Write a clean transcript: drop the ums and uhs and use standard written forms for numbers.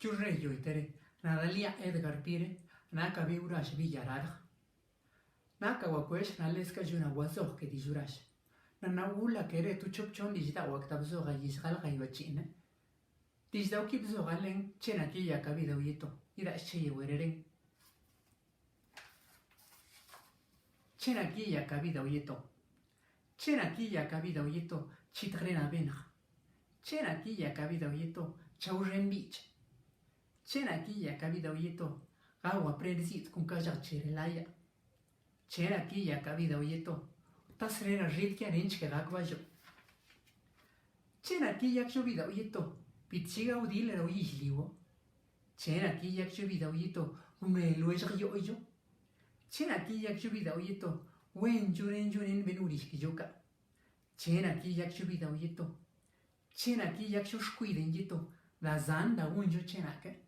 churre yoitere, nadalia Edgar Pire, naka biurash villararja. Naka wakwesh naleska juna wazo que dijurash. Nanawula kere tu chopchon dijita waktabzo gayisgal gayvachine. Dijda ukibzo galen chena kiya kabida uyito, ira sheye wereren. Chena kiya kabida uyito. Chena kiya kabida uyito, chitrena benja. Chena kiya kabida uyito, chauren beach. Chena kiya kabida uyito, gawa prenzit kun kaja cherelaya. Chena kiya kabida uyito, tasrena rilkia renchke gakwajo. Chena kiya kshobida uyito, pichiga udile no yihliwo. Chena kiya kshobida uyito, umelueja yo. Chena kiya kshobida uyito, wen juren benurish kijoka. Chena kiya kshobida uyito. Chena kiya kshoshkuiden yito, la zanda unjo chena ke.